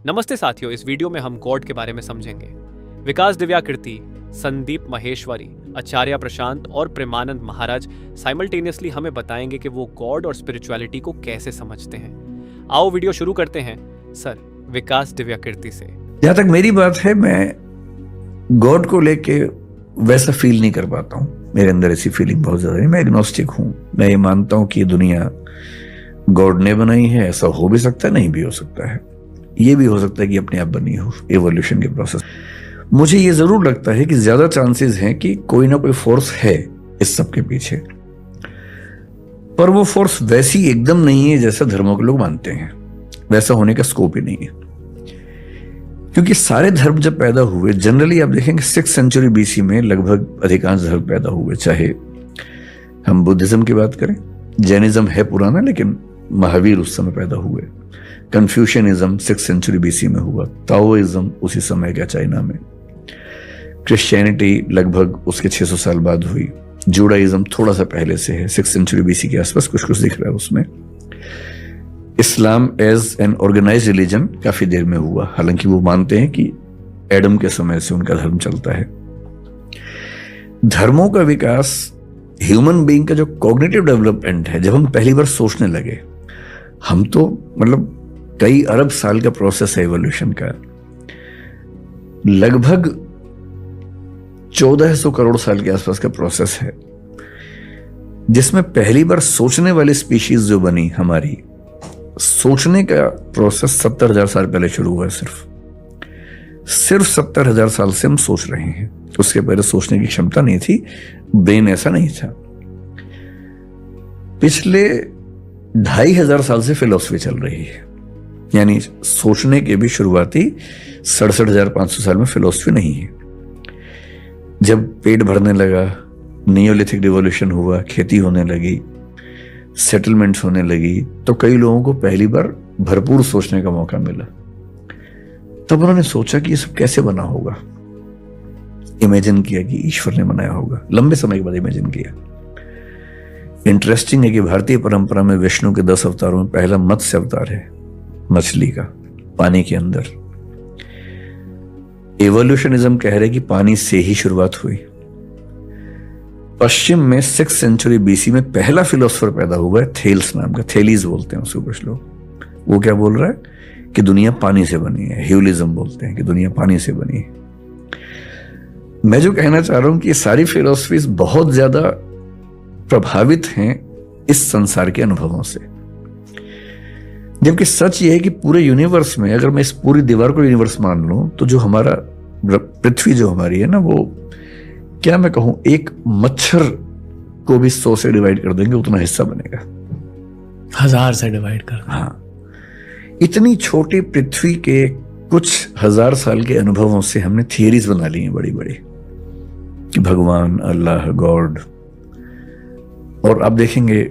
नमस्ते साथियों, इस वीडियो में हम गॉड के बारे में समझेंगे। विकास दिव्याकृति, संदीप महेश्वरी, आचार्य प्रशांत और प्रेमानंद महाराज साइमल्टेनियसली हमें बताएंगे कि वो गॉड और स्पिरिचुअलिटी को कैसे समझते हैं। आओ वीडियो शुरू करते हैं। सर, विकास दिव्याकृति से। जहां तक मेरी बात है, मैं गॉड को लेके वैसा फील नहीं कर पाता हूँ। मेरे अंदर ऐसी फीलिंग बहुत ज्यादा है। मैं एग्नोस्टिक हूँ। मैं ये मानता हूँ कि ये दुनिया गॉड ने बनाई है। ऐसा हो भी सकता है, नहीं भी हो सकता है। ये भी हो सकता है कि अपने आप बनी हो, एवोल्यूशन के प्रोसेस। मुझे ये जरूर लगता है कि ज्यादा चांसेस हैं कि कोई ना कोई फोर्स है इस सब के पीछे, पर वो फोर्स वैसी एकदम नहीं है जैसा धर्मों के लोग मानते हैं। वैसा होने का स्कोप ही नहीं है, क्योंकि सारे धर्म जब पैदा हुए, जनरली आप देखेंगे 6th सेंचुरी BC में लगभग अधिकांश धर्म पैदा हुए। चाहे हम बुद्धिज्म की बात करें, जैनिज्म है पुराना, लेकिन महावीर उस समय पैदा हुए। कन्फ्यूशनिज्म 6th सेंचुरी BC में हुआ। ताओइज्म उसी समय का चाइना में। क्रिश्चियनिटी लगभग उसके 600 साल बाद हुई। जूडाइज्म थोड़ा सा पहले से है, 6th सेंचुरी BC के आसपास कुछ कुछ दिख रहा है उसमें। Islam as an organised religion काफी देर में हुआ, हालांकि वो मानते हैं कि एडम के समय से उनका धर्म चलता है। धर्मों का विकास, ह्यूमन बीइंग का जो कॉग्निटिव डेवलपमेंट है, जब हम पहली बार सोचने लगे, हम तो मतलब कई अरब साल का प्रोसेस है एवोल्यूशन का। लगभग 1400 करोड़ साल के आसपास का प्रोसेस है, जिसमें पहली बार सोचने वाली स्पीशीज जो बनी, हमारी सोचने का प्रोसेस 70,000 साल पहले शुरू हुआ है। सिर्फ 70,000 साल से हम सोच रहे हैं। उसके पहले सोचने की क्षमता नहीं थी, ब्रेन ऐसा नहीं था। पिछले 2,500 साल से फिलॉसफी चल रही है, यानी सोचने के भी शुरुआती 67,500 साल में फिलॉसफी नहीं है। जब पेट भरने लगा, नियोलिथिक रिवॉल्यूशन हुआ, खेती होने लगी, सेटलमेंट्स होने लगी, तो कई लोगों को पहली बार भरपूर सोचने का मौका मिला। तब उन्होंने सोचा कि ये सब कैसे बना होगा। इमेजिन किया कि ईश्वर ने बनाया होगा। लंबे समय के बाद इमेजिन किया। इंटरेस्टिंग है कि भारतीय परंपरा में विष्णु के 10 अवतारों में पहला मत्स्य अवतार है, मछली का, पानी के अंदर। एवोल्यूशनिज्म कह रहे कि पानी से ही शुरुआत हुई। पश्चिम में 6th सेंचुरी BC में पहला फिलोसोफर पैदा हुआ है, थेल्स नाम का। थेलीज बोलते हैं उसको कुछ लोग। वो क्या बोल रहा है कि दुनिया पानी से बनी है। ह्यूलिज्म बोलते हैं कि दुनिया पानी से बनी है। मैं जो कहना चाह रहा हूं कि ये सारी फिलोसफीज बहुत ज्यादा प्रभावित हैं इस संसार के अनुभवों से। जबकि सच ये है कि पूरे यूनिवर्स में, अगर मैं इस पूरी दीवार को यूनिवर्स मान लूं, तो जो हमारा पृथ्वी जो हमारी है ना, वो क्या मैं कहूं, एक मच्छर को भी 100 से डिवाइड कर देंगे उतना हिस्सा बनेगा। 1000 से डिवाइड कर। हाँ, इतनी छोटी पृथ्वी के कुछ 1000 साल के अनुभवों से हमने थियरीज बना ली हैं बड़ी बड़ी, कि भगवान, अल्लाह, गॉड। और आप देखेंगे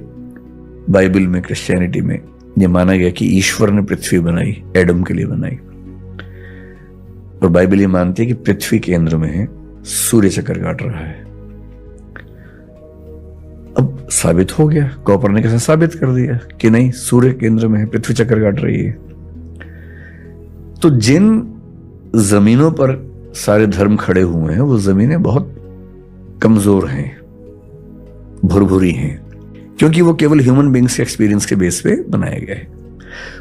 बाइबल में, क्रिश्चियनिटी में ये माना गया कि ईश्वर ने पृथ्वी बनाई, एडम के लिए बनाई। और बाइबल ये मानती है कि पृथ्वी केंद्र में है, सूर्य चक्कर काट रहा है। अब साबित हो गया, कोपरनिकस ने साबित कर दिया कि नहीं, सूर्य केंद्र में है, पृथ्वी चक्कर काट रही है। तो जिन जमीनों पर सारे धर्म खड़े हुए हैं, वो जमीनें बहुत कमजोर हैं, भुरभुरी हैं, क्योंकि वो केवल ह्यूमन बीइंग्स के एक्सपीरियंस के बेस पे बनाए गए।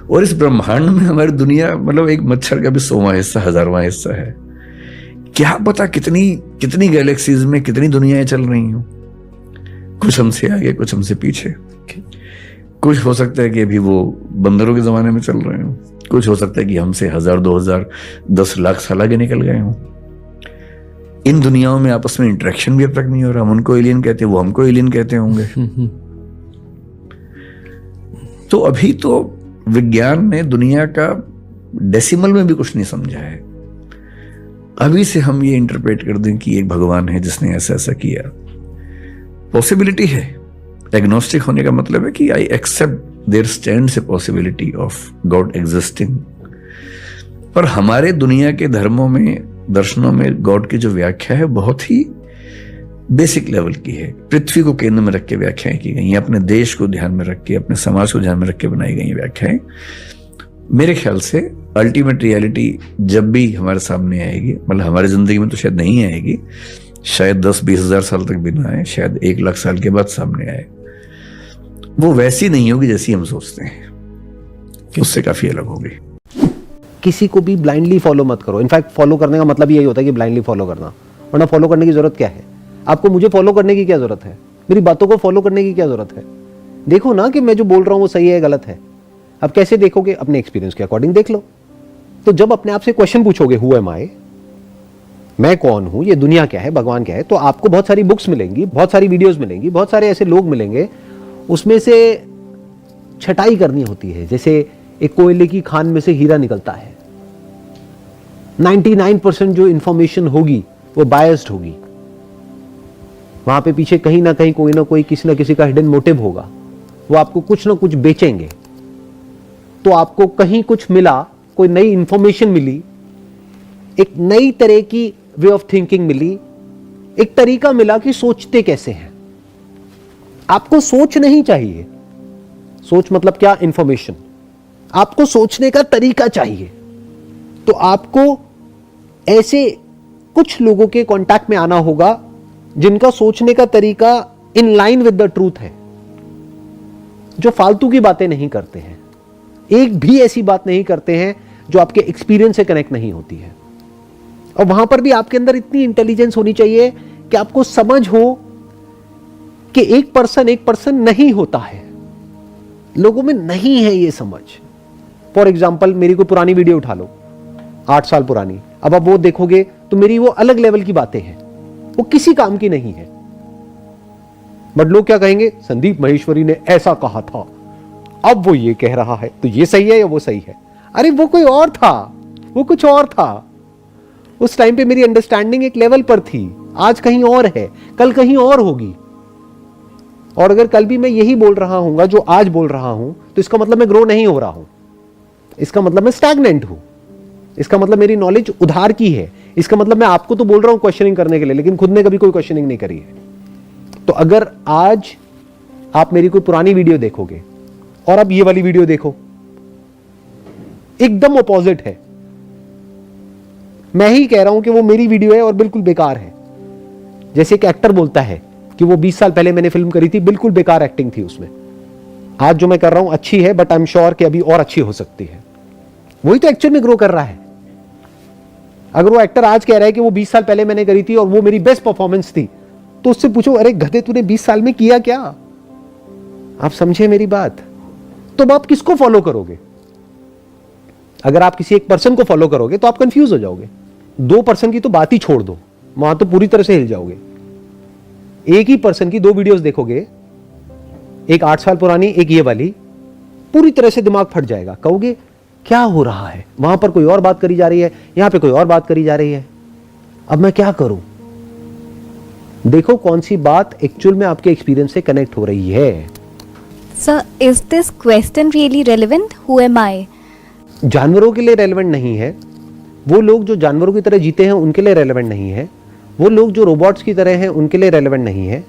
और इस ब्रह्मांड में हमारी दुनिया मतलब एक मच्छर का भी 100वां हिस्सा, 1000वां हिस्सा है। क्या पता कितनी गैलेक्सीज में कितनी दुनियाएं चल रही हो। कुछ हमसे आगे, कुछ हमसे पीछे। कुछ हो सकता है कि अभी वो बंदरों के जमाने में चल रहे हो, कुछ हो सकता है कि हमसे 1000, 2000, 10 लाख साल आगे निकल गए हों। इन दुनियाओं में आपस में इंटरेक्शन भी अब तक नहीं हो रहा। हम उनको एलियन कहते हैं, वो हमको एलियन कहते होंगे। तो अभी तो विज्ञान ने दुनिया का डेसिमल में भी कुछ नहीं समझा है। अभी से हम ये इंटरप्रेट कर दें कि एक भगवान है जिसने ऐसा ऐसा किया, पॉसिबिलिटी है। एग्नोस्टिक होने का मतलब है कि I accept there stands a possibility of God existing. पर हमारे दुनिया के धर्मों में, दर्शनों में गॉड की जो व्याख्या है बहुत ही बेसिक लेवल की है। पृथ्वी को केंद्र में रख के व्याख्याएं की गई हैं, अपने देश को ध्यान में रख के, अपने समाज को ध्यान में रख के बनाई गई व्याख्याएं मेरे ख्याल से अल्टीमेट रियलिटी जब भी हमारे सामने आएगी, मतलब हमारी जिंदगी में तो शायद नहीं आएगी, शायद 10-20 हजार साल तक भी ना आए, शायद 1 लाख साल के बाद सामने आए, वो वैसी नहीं होगी जैसी हम सोचते हैं, उससे काफी अलग होगी। किसी को भी ब्लाइंडली फॉलो मत करो। इनफैक्ट फॉलो करने का मतलब यही होता है कि ब्लाइंडली फॉलो करना, वरना फॉलो करने की जरूरत क्या है? आपको मुझे फॉलो करने की क्या जरूरत है? मेरी बातों को फॉलो करने की क्या जरूरत है? देखो ना कि मैं जो बोल रहा हूं वो सही है गलत है। अब कैसे देखोगे? अपने एक्सपीरियंस के अकॉर्डिंग देख लो। तो जब अपने आप से क्वेश्चन पूछोगे हु एम आई, मैं कौन हूं, ये दुनिया क्या है, भगवान क्या है, तो आपको बहुत सारी बुक्स मिलेंगी, बहुत सारी वीडियोस मिलेंगी, बहुत सारे ऐसे लोग मिलेंगे, उसमें से छटाई करनी होती है। जैसे एक कोयले की खान में से हीरा निकलता है, 99% जो इंफॉर्मेशन होगी वो बायस्ड होगी। वहां पे पीछे कहीं ना कहीं कोई ना कोई किसी ना किसी का हिडन मोटिव होगा, वो आपको कुछ ना कुछ बेचेंगे। तो आपको कहीं कुछ मिला, कोई नई इंफॉर्मेशन मिली, एक नई तरह की वे ऑफ थिंकिंग मिली, एक तरीका मिला कि सोचते कैसे हैं। आपको सोच नहीं चाहिए, सोच मतलब क्या? इंफॉर्मेशन। आपको सोचने का तरीका चाहिए। तो आपको ऐसे कुछ लोगों के कांटेक्ट में आना होगा जिनका सोचने का तरीका in line with the truth है, जो फालतू की बातें नहीं करते हैं, एक भी ऐसी बात नहीं करते हैं जो आपके एक्सपीरियंस से कनेक्ट नहीं होती है। और वहां पर भी आपके अंदर इतनी इंटेलिजेंस होनी चाहिए कि आपको समझ हो कि एक पर्सन नहीं होता है। लोगों में नहीं है ये समझ। फॉर एग्जाम्पल, मेरी कोई पुरानी वीडियो उठा लो, 8 साल पुरानी, अब आप वो देखोगे तो मेरी वो अलग लेवल की बातें हैं, वो किसी काम की नहीं है। बट लोग क्या कहेंगे? संदीप माहेश्वरी ने ऐसा कहा था, अब वो ये कह रहा है, तो ये सही है या वो सही है? अरे वो कोई और था, वो कुछ और था। उस टाइम पे मेरी अंडरस्टैंडिंग एक लेवल पर थी, आज कहीं और है, कल कहीं और होगी। और अगर कल भी मैं यही बोल रहा हूं जो आज बोल रहा हूं, तो इसका मतलब मैं ग्रो नहीं हो रहा हूं, इसका मतलब मैं स्टैग्नेंट हूं, इसका मतलब मेरी नॉलेज उधार की है, इसका मतलब मैं आपको तो बोल रहा हूं क्वेश्चनिंग करने के लिए, लेकिन खुद ने कभी कोई क्वेश्चनिंग नहीं करी है। तो अगर आज आप मेरी कोई पुरानी वीडियो देखोगे और अब ये वाली वीडियो देखो, एकदम ऑपोजिट है। मैं ही कह रहा हूं कि वो मेरी वीडियो है और बिल्कुल बेकार है। जैसे एक एक्टर बोलता है कि वो 20 साल पहले मैंने फिल्म करी थी, बिल्कुल बेकार एक्टिंग थी उसमें। आज जो मैं कर रहा हूं अच्छी है, बट आई एम श्योर कि अभी और अच्छी हो सकती है। वही तो एक्चुअल में ग्रो कर रहा है। अगर वो एक्टर आज कह रहा है कि वो 20 साल पहले मैंने करी थी और वो मेरी बेस्ट परफॉर्मेंस थी, तो उससे पूछो, अरे गधे तूने 20 साल में किया क्या? आप समझे मेरी बात? तो आप किसको फॉलो करोगे? अगर आप किसी एक पर्सन को फॉलो करोगे तो आप कंफ्यूज हो जाओगे। 2 पर्सन की तो बात ही छोड़ दो, वहां तो पूरी तरह से हिल जाओगे। एक ही पर्सन की 2 वीडियोस देखोगे, एक 8 साल पुरानी, एक ये वाली, पूरी तरह से दिमाग फट जाएगा। कहोगे क्या हो रहा है? वहां पर कोई और बात करी जा रही है, यहां पे कोई और बात करी जा रही है, अब मैं क्या करूं? देखो कौन सी बात एक्चुअल में आपके एक्सपीरियंस से कनेक्ट हो रही है। Sir, is this question really relevant? Who am I? जानवरों के लिए रेलेवेंट नहीं है। वो लोग जो जानवरों की तरह जीते हैं उनके लिए रेलेवेंट नहीं है। वो लोग जो रोबोट्स की तरह हैं उनके लिए रेलेवेंट नहीं है।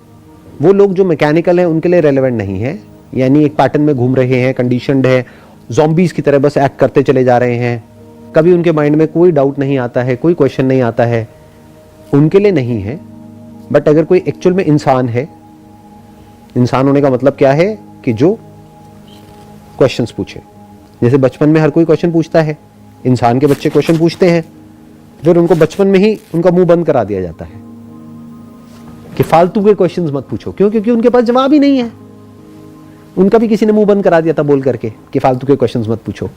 वो लोग जो मैकेनिकल हैं उनके लिए रेलेवेंट नहीं है, यानी एक पैटर्न में घूम रहे हैं, कंडीशनड है, ज़ॉम्बीज़ की तरह बस एक्ट करते चले जा रहे हैं, कभी उनके माइंड में कोई डाउट नहीं आता है, कोई क्वेश्चन नहीं आता है, उनके लिए नहीं है। बट अगर कोई एक्चुअल में इंसान है, इंसान होने का मतलब क्या है कि जो क्वेश्चंस पूछे। जैसे बचपन में हर कोई क्वेश्चन पूछता है, इंसान के बच्चे क्वेश्चन पूछते हैं, फिर उनको बचपन में ही उनका मुंह बंद करा दिया जाता है कि फालतू के क्वेश्चंस मत पूछो। क्यों? क्योंकि उनके पास जवाब ही नहीं है। उनका भी किसी ने मुंह बंद करा दिया था बोल करके कि फालतू के क्वेश्चंस मत पूछो।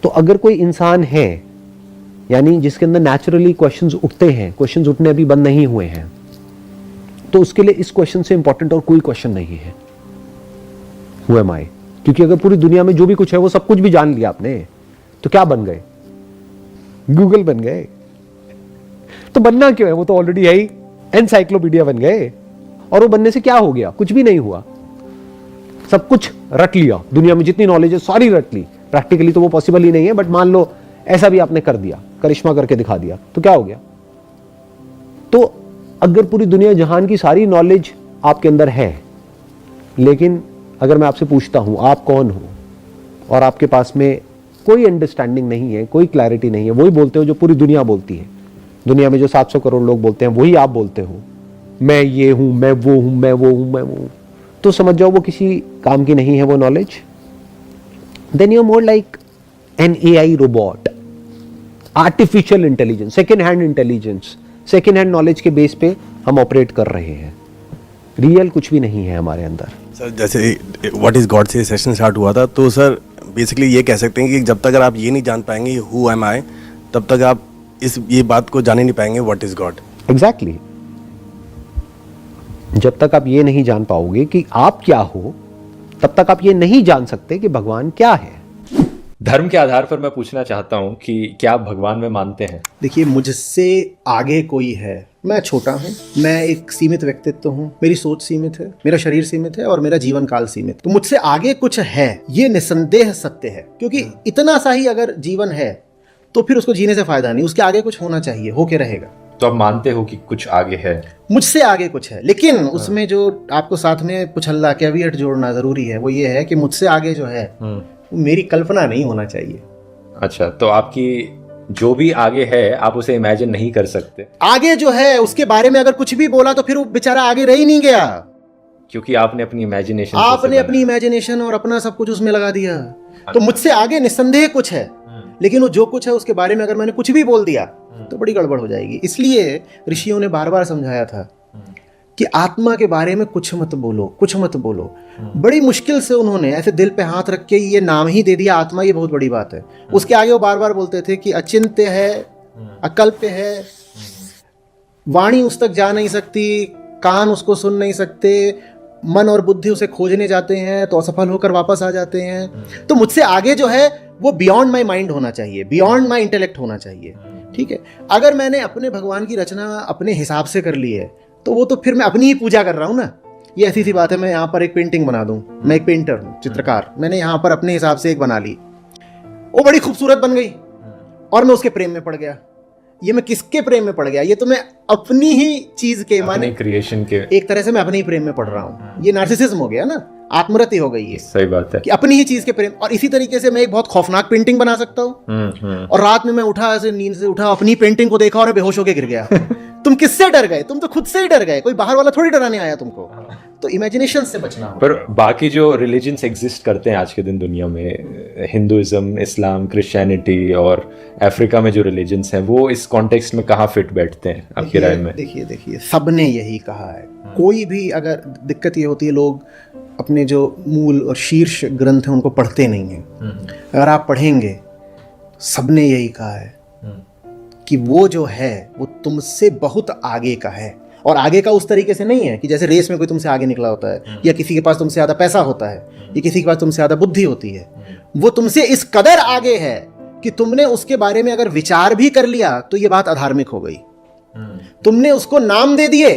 तो अगर कोई इंसान है, यानी जिसके अंदर नेचुरली क्वेश्चंस उठते हैं, क्वेश्चंस उठने अभी बंद नहीं हुए हैं, तो उसके लिए इस क्वेश्चन से इंपॉर्टेंट और कोई क्वेश्चन नहीं है, हु एम आई। क्योंकि अगर पूरी दुनिया में जो भी कुछ है वो सब कुछ भी जान लिया आपने, तो क्या बन गए? गूगल बन गए। तो बनना क्यों है? वो तो ऑलरेडी है ही, एनसाइक्लोपीडिया बन गए। और वो बनने से क्या हो गया? कुछ भी नहीं हुआ। सब कुछ रट लिया, दुनिया में जितनी नॉलेज है सारी रट ली। प्रैक्टिकली तो वो पॉसिबल ही नहीं है, बट मान लो ऐसा भी आपने कर दिया, करिश्मा करके दिखा दिया, तो क्या हो गया? तो अगर पूरी दुनिया जहान की सारी नॉलेज आपके अंदर है, लेकिन अगर मैं आपसे पूछता हूं आप कौन हो, और आपके पास में कोई अंडरस्टैंडिंग नहीं है, कोई क्लैरिटी नहीं है। वही बोलते हो जो पूरी दुनिया बोलती है। दुनिया में जो 700 करोड़ लोग बोलते हैं वही आप बोलते हो, मैं ये हूं, मैं वो हूं, मैं वो हूं, मैं वो हूं। तो समझ जाओ वो किसी काम की नहीं है वो knowledge. Then you are more like an AI robot, artificial intelligence, second hand intelligence, second hand knowledge के बेस पे हम ऑपरेट कर रहे हैं। रियल कुछ भी नहीं है हमारे अंदर। सर जैसे व्हाट इज गॉड से सेशन स्टार्ट हुआ था, तो सर बेसिकली ये कह सकते हैं कि जब तक अगर आप ये नहीं जान पाएंगे हु एम आई, तब तक आप ये बात को जान ही नहीं पाएंगे व्हाट इज गॉड। एग्जैक्टली। जब तक आप ये नहीं जान पाओगे कि आप क्या हो, तब तक आप ये नहीं जान सकते कि भगवान क्या है। धर्म के आधार पर मैं पूछना चाहता हूं कि क्या आप भगवान में मानते हैं? देखिए, मुझसे आगे कोई है। मैं छोटा हूँ, मैं एक सीमित व्यक्तित्व हूँ, मेरी सोच सीमित है, मेरा शरीर सीमित है और मेरा जीवन काल सीमित। तो मुझसे आगे कुछ है, ये निसंदेह सत्य है। क्योंकि इतना सा ही अगर जीवन है तो फिर उसको जीने से फायदा नहीं, उसके आगे कुछ होना चाहिए, होके रहेगा। तो आप मानते हो कि कुछ आगे है? मुझसे आगे कुछ है, लेकिन उसमें जो आपको साथ में कुछ हल्ला कैवियट जोड़ना जरूरी है, वो ये है कि मुझसे आगे जो है मेरी कल्पना नहीं होना चाहिए। अच्छा, तो आपकी जो भी आगे है आप उसे इमेजिन नहीं कर सकते? आगे जो है उसके बारे में अगर कुछ भी बोला तो फिर वो बेचारा आगे रह ही नहीं गया, क्योंकि आपने अपनी इमेजिनेशन अपनी इमेजिनेशन और अपना सब कुछ उसमें लगा दिया। तो मुझसे आगे निस्संदेह कुछ है, लेकिन वो जो कुछ है उसके बारे में अगर मैंने कुछ भी बोल दिया तो बड़ी गड़बड़ हो जाएगी। इसलिए ऋषियों ने बार बार समझाया था कि आत्मा के बारे में कुछ मत बोलो, कुछ मत बोलो। बड़ी मुश्किल से उन्होंने ऐसे दिल पे हाथ रख के ये नाम ही दे दिया आत्मा, ये बहुत बड़ी बात है। उसके आगे वो बार बार बोलते थे कि अचिंत्य है, अकल्प्य है, वाणी उस तक जा नहीं सकती, कान उसको सुन नहीं सकते, मन और बुद्धि उसे खोजने जाते हैं तो असफल होकर वापस आ जाते हैं। तो मुझसे आगे जो है वो बियॉन्ड माई माइंड होना चाहिए, बियॉन्ड माई इंटेलेक्ट होना चाहिए। ठीक है, अगर मैंने अपने भगवान की रचना अपने हिसाब से कर ली है तो वो तो फिर मैं अपनी ही पूजा कर रहा हूँ ना। ये ऐसी सी बात है, मैं यहाँ पर एक पेंटिंग बना दूं, मैं एक पेंटर हूँ, चित्रकार, मैंने यहाँ पर अपने हिसाब से एक बना ली, वो बड़ी खूबसूरत बन गई और मैं उसके प्रेम में पड़ गया। ये मैं किसके प्रेम में पड़ गया? ये तो मैं अपनी ही चीज के, माने क्रिएशन के, एक तरह से मैं अपने ही प्रेम में पड़ रहा हूँ। ये नार्सिसिज्म हो गया ना, आत्मरति हो गई है। सही बात है कि अपनी ही चीज के प्रेम। और इसी तरीके से मैं एक बहुत खौफनाक पेंटिंग बना सकता हूँ और रात में मैं उठा, ऐसे नींद से उठा, अपनी पेंटिंग को देखा और बेहोश होकर गिर गया। तुम किससे डर गए? तुम तो खुद से ही डर गए, कोई बाहर वाला थोड़ी डराने आया तुमको। तो इमेजिनेशन से बचना हो। पर बाकी जो रिलीजन्स एग्जिस्ट करते हैं आज के दिन दुनिया में, हिंदुइज्म, इस्लाम, क्रिश्चियनिटी और अफ्रीका में जो रिलीजन्स हैं, वो इस कॉन्टेक्स्ट में कहाँ फिट बैठते हैं आपकी राय में? देखिए सबने यही कहा है। कोई भी, अगर दिक्कत ये होती है लोग अपने जो मूल और शीर्ष ग्रंथ हैं उनको पढ़ते नहीं हैं। अगर आप पढ़ेंगे, सबने यही कहा है कि वो जो है वो तुमसे बहुत आगे का है। और आगे का उस तरीके से नहीं है कि जैसे रेस में कोई तुमसे आगे निकला होता है, या किसी के पास तुमसे ज़्यादा पैसा होता है, या किसी के पास तुमसे ज़्यादा बुद्धि होती है। वो तुमसे इस कदर आगे है कि तुमने उसके बारे में अगर विचार भी कर लिया तो ये बात अधार्मिक हो गई। तुमने उसको नाम दे दिए,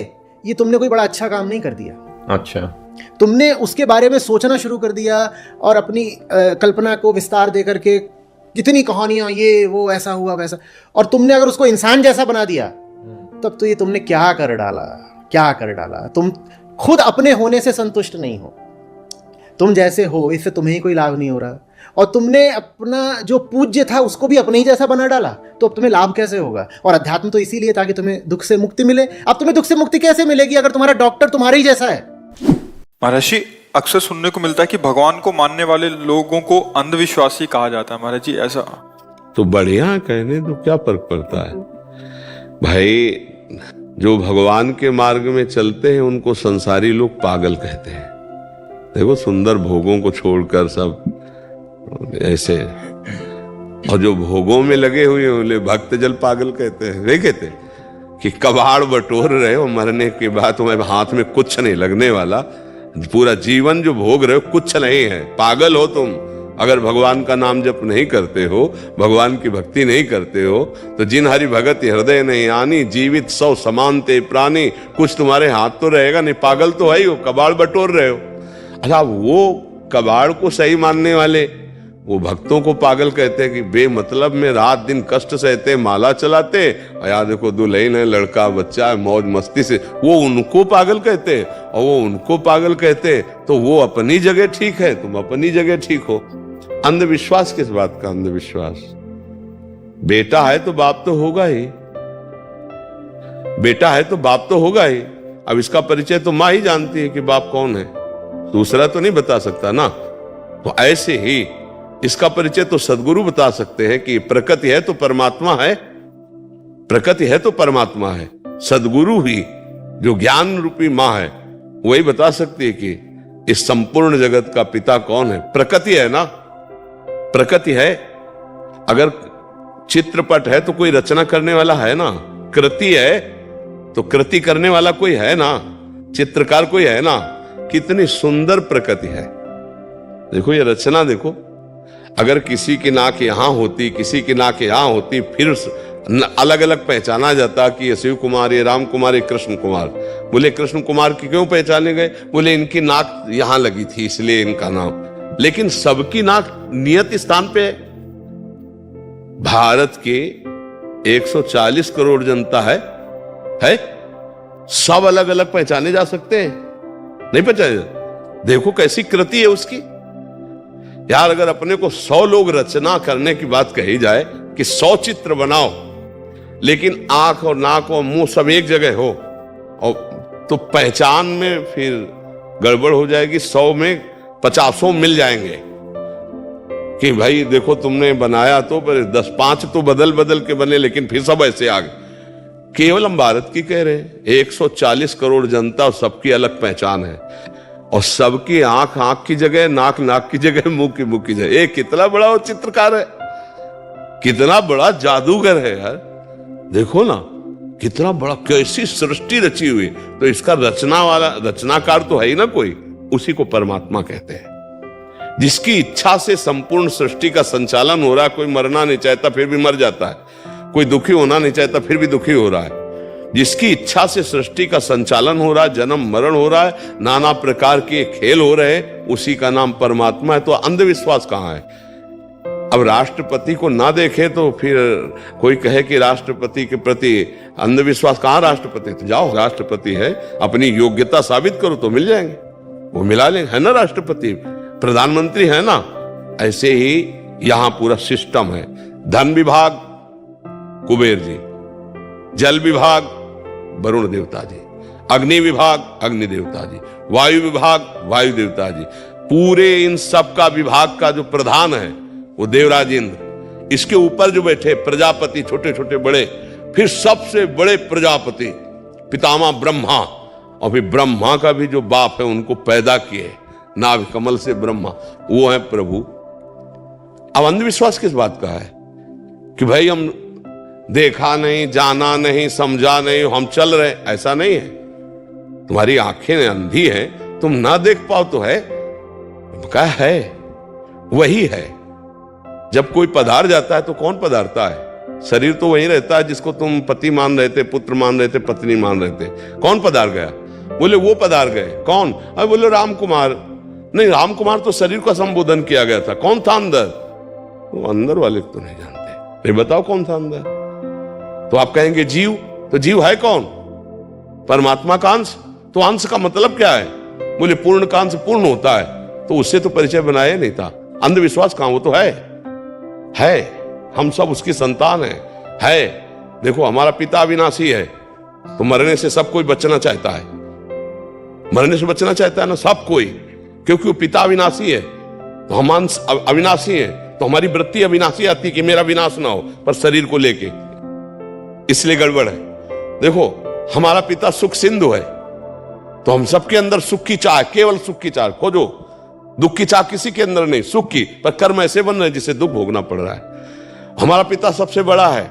ये तुमने कोई बड़ा अच्छा काम नहीं कर दिया। अच्छा, तुमने उसके बारे में सोचना शुरू कर दिया और अपनी कल्पना को विस्तार दे करके कितनी कहानियां, ये वो ऐसा हुआ वैसा, और तुमने अगर उसको इंसान जैसा बना दिया, तब तो ये तुमने क्या कर डाला, क्या कर डाला। तुम खुद अपने होने से संतुष्ट नहीं हो, तुम जैसे हो इससे तुम्हें ही कोई लाभ नहीं हो रहा, और तुमने अपना जो पूज्य था उसको भी अपने ही जैसा बना डाला, तो अब तुम्हें लाभ कैसे होगा? और अध्यात्म तो इसीलिए ताकि तुम्हें दुख से मुक्ति मिले। अब तुम्हें दुख से मुक्ति कैसे मिलेगी अगर तुम्हारा डॉक्टर तुम्हारे ही जैसा है? महाराज जी, अक्सर सुनने को मिलता है कि भगवान को मानने वाले लोगों को अंधविश्वासी कहा जाता है। महाराज जी, ऐसा? तो बढ़िया, कहने तो क्या फर्क पड़ता है भाई। जो भगवान के मार्ग में चलते हैं उनको संसारी लोग पागल कहते हैं। देखो, सुंदर भोगों को छोड़कर सब ऐसे, और जो भोगों में लगे हुए हैं भक्त जल पागल कहते हैं। वे कहते कि कबाड़ बटोर रहे हो, मरने के बाद तुम्हें हाथ में कुछ नहीं लगने वाला, पूरा जीवन जो भोग रहे हो कुछ नहीं है, पागल हो तुम। अगर भगवान का नाम जप नहीं करते हो, भगवान की भक्ति नहीं करते हो, तो जिन हरि भगत हृदय नहीं आनी, जीवित सौ समानते प्राणी, कुछ तुम्हारे हाथ तो रहेगा नहीं, पागल तो है ही हो, कबाड़ बटोर रहे हो। अच्छा, वो कबाड़ को सही मानने वाले वो भक्तों को पागल कहते हैं कि बेमतलब में रात दिन कष्ट सहते, माला चलाते, और यार देखो दुल्हन है, लड़का बच्चा है, मौज मस्ती से, वो उनको पागल कहते हैं। और वो उनको पागल कहते हैं तो वो अपनी जगह ठीक है, तुम अपनी जगह ठीक हो। अंधविश्वास किस बात का अंधविश्वास? बेटा है तो बाप तो होगा ही, बेटा है तो बाप तो होगा ही। अब इसका परिचय तो मां ही जानती है कि बाप कौन है, दूसरा तो नहीं बता सकता ना। तो ऐसे ही इसका परिचय तो सदगुरु बता सकते हैं कि प्रकृति है तो परमात्मा है, प्रकृति है तो परमात्मा है। सदगुरु ही जो ज्ञान रूपी मां है वही बता सकती है कि इस संपूर्ण जगत का पिता कौन है। प्रकृति है ना, प्रकृति है। अगर चित्रपट है तो कोई रचना करने वाला है ना, कृति है तो कृति करने वाला कोई है ना, चित्रकार कोई है ना। कितनी सुंदर प्रकृति है। देखो ये रचना देखो, अगर किसी की नाक यहां होती, किसी की नाक यहां होती, फिर अलग अलग पहचाना जाता कि ये शिव कुमार, ये राम कुमार, ये कृष्ण कुमार। बोले कृष्ण कुमार की क्यों पहचाने गए? बोले इनकी नाक यहां लगी थी इसलिए इनका नाम। लेकिन सबकी नाक नियत स्थान पे है। भारत के 140 करोड़ जनता है? सब अलग अलग पहचाने जा सकते हैं? नहीं पहचाने जा। देखो कैसी कृति है उसकी यार। अगर अपने को 100 लोग रचना करने की बात कही जाए कि 100 चित्र बनाओ, लेकिन आंख और नाक और मुंह सब एक जगह हो, और तो पहचान में फिर गड़बड़ हो जाएगी। 100 में 50 मिल जाएंगे कि भाई देखो तुमने बनाया तो, पर 10-5 तो बदल बदल के बने, लेकिन फिर सब ऐसे आ गए। केवल हम भारत की कह रहे हैं, 140 करोड़ जनता और सबकी अलग पहचान है, और सबकी आंख आंख की जगह, नाक नाक की जगह, मुंह की मुंह की जगह। ये कितना बड़ा वो चित्रकार है, कितना बड़ा जादूगर है यार। देखो ना कितना बड़ा, कैसी सृष्टि रची हुई। तो इसका रचना वाला रचनाकार तो है ही ना कोई, उसी को परमात्मा कहते हैं। जिसकी इच्छा से संपूर्ण सृष्टि का संचालन हो रहा है। कोई मरना नहीं चाहता फिर भी मर जाता है, कोई दुखी होना नहीं चाहता फिर भी दुखी हो रहा है। जिसकी इच्छा से सृष्टि का संचालन हो रहा है, जन्म मरण हो रहा है, नाना प्रकार के खेल हो रहे हैं, उसी का नाम परमात्मा है। तो अंधविश्वास कहां है? अब राष्ट्रपति को ना देखे तो फिर कोई कहे कि राष्ट्रपति के प्रति अंधविश्वास। कहां राष्ट्रपति? तो जाओ, राष्ट्रपति है, अपनी योग्यता साबित करो तो मिल जाएंगे, वो मिला लेंगे, है ना। राष्ट्रपति प्रधानमंत्री है ना। ऐसे ही यहां पूरा सिस्टम है। धन विभाग कुबेर जी, जल विभाग वरुण देवता जी, अग्नि विभाग अग्नि देवता जी, वायु विभाग वायु देवता जी। पूरे इन सब का विभाग का जो प्रधान है वो देवराज इंद्र। इसके ऊपर जो बैठे प्रजापति, छोटे छोटे बड़े, फिर सबसे बड़े प्रजापति पितामह ब्रह्मा, और फिर ब्रह्मा का भी जो बाप है उनको पैदा किए नाभ कमल से ब्रह्मा, वो है प्रभु। अब अंधविश्वास किस बात का है कि भाई हम देखा नहीं, जाना नहीं, समझा नहीं, हम चल रहे? ऐसा नहीं है। तुम्हारी आंखें अंधी हैं, तुम ना देख पाओ तो है क्या है? वही है। जब कोई पधार जाता है तो कौन पधारता है? शरीर तो वही रहता है जिसको तुम पति मान रहे थे, पुत्र मान रहे थे, पत्नी मान रहे थे। कौन पधार गया? बोले वो पधार गए। कौन? अरे बोले राम कुमार। नहीं, राम कुमार तो शरीर का संबोधन किया गया था। कौन था अंदर? वो अंदर वाले तो नहीं जानते। ये बताओ कौन था अंदर? तो आप कहेंगे जीव। तो जीव है कौन? परमात्मा का अंश। तो अंश का मतलब क्या है? बोले पूर्ण का अंश पूर्ण होता है, तो उससे तो परिचय बनाया नहीं था। अंधविश्वास कहां? वो तो है। हम सब उसकी संतान है। देखो हमारा पिता अविनाशी है, तो मरने से सब कोई बचना चाहता है। मरने से बचना चाहता है ना सब कोई, क्योंकि वो पिता अविनाशी है, तो हम अंश अविनाशी है, तो हमारी वृत्ति अविनाशी आती है कि मेरा विनाश ना हो, पर शरीर को लेके, इसलिए गड़बड़ है। देखो हमारा पिता सुख सिंधु है, तो हम सबके अंदर सुख की चाह, केवल सुख की चाह खोजो। दुख की चाह किसी के अंदर नहीं, सुख की, पर कर्म ऐसे बन रहे जिससे दुख भोगना पड़ रहा है। हमारा पिता सबसे बड़ा है,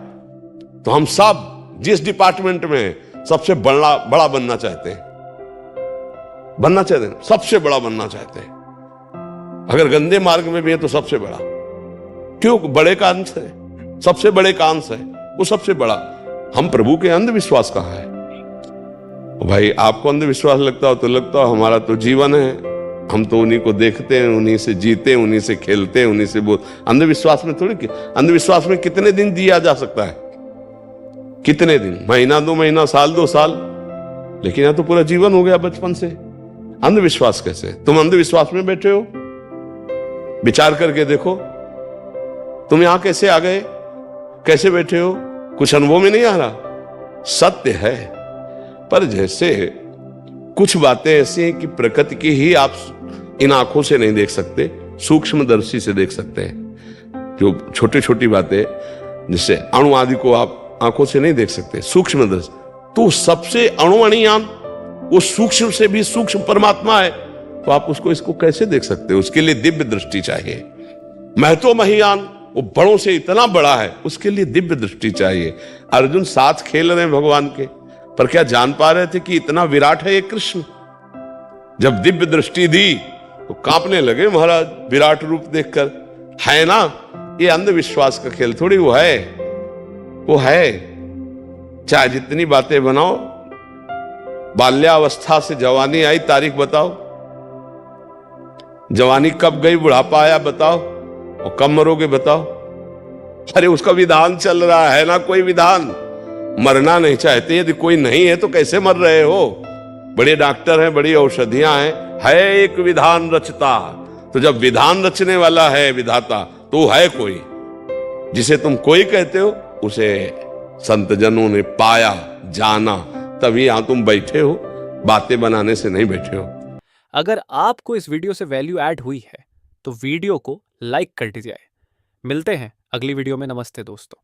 तो हम सब जिस डिपार्टमेंट में सबसे बड़ा बनना चाहते हैं, सबसे बड़ा बनना चाहते हैं। अगर गंदे मार्ग में भी है तो सबसे बड़ा, क्यों? बड़े का अंश है, सबसे बड़े का अंश है, वो सबसे बड़ा। हम प्रभु के अंधविश्वास कहां है? भाई आपको अंधविश्वास लगता हो तो लगता हो, हमारा तो जीवन है, हम तो उन्हीं को देखते हैं, उन्हीं से जीते हैं, उन्हीं से खेलते हैं, उन्हीं से बोल। अंधविश्वास में थोड़ी, अंधविश्वास में कितने दिन जिया जा सकता है? कितने दिन? महीना, 2 महीना, साल, 2 साल, लेकिन यहां तो पूरा जीवन हो गया बचपन से। अंधविश्वास कैसे? तुम अंधविश्वास में बैठे हो, विचार करके देखो, तुम यहां कैसे आ गए, कैसे बैठे हो, कुछ अनुभव में नहीं आ रहा? सत्य है, पर जैसे कुछ बातें ऐसी हैं कि प्रकृति की ही आप इन आंखों से नहीं देख सकते, सूक्ष्मदर्शी से देख सकते हैं। जो छोटी छोटी बातें, जैसे अणु आदि को आप आंखों से नहीं देख सकते, सूक्ष्मदर्शी, तो सबसे अणुअणियान वो सूक्ष्म से भी सूक्ष्म परमात्मा है, तो आप उसको इसको कैसे देख सकते हो? उसके लिए दिव्य दृष्टि चाहिए। महतो महियान, वो बड़ों से इतना बड़ा है, उसके लिए दिव्य दृष्टि चाहिए। अर्जुन साथ खेल रहे हैं भगवान के, पर क्या जान पा रहे थे कि इतना विराट है ये कृष्ण? जब दिव्य दृष्टि दी तो कांपने लगे महाराज विराट रूप देखकर। है ना, ये अंधविश्वास का खेल थोड़ी, वो है। चाहे जितनी बातें बनाओ, बाल्यावस्था से जवानी आई, तारीख बताओ, जवानी कब गई, बुढ़ापा आया बताओ, और कब मरोगे बताओ। अरे उसका विधान चल रहा है ना, कोई विधान। मरना नहीं चाहते, यदि कोई नहीं है तो कैसे मर रहे हो? बड़े डॉक्टर हैं, बड़ी औषधियां हैं, है एक विधान रचता। तो जब विधान रचने वाला है विधाता, तो है कोई। जिसे तुम कोई कहते हो, उसे संत जनों ने पाया, जाना, तभी यहां तुम बैठे हो, बातें बनाने से नहीं बैठे हो। अगर आपको इस वीडियो से वैल्यू ऐड हुई है तो वीडियो को लाइक कर दीजिए। मिलते हैं अगली वीडियो में। नमस्ते दोस्तों।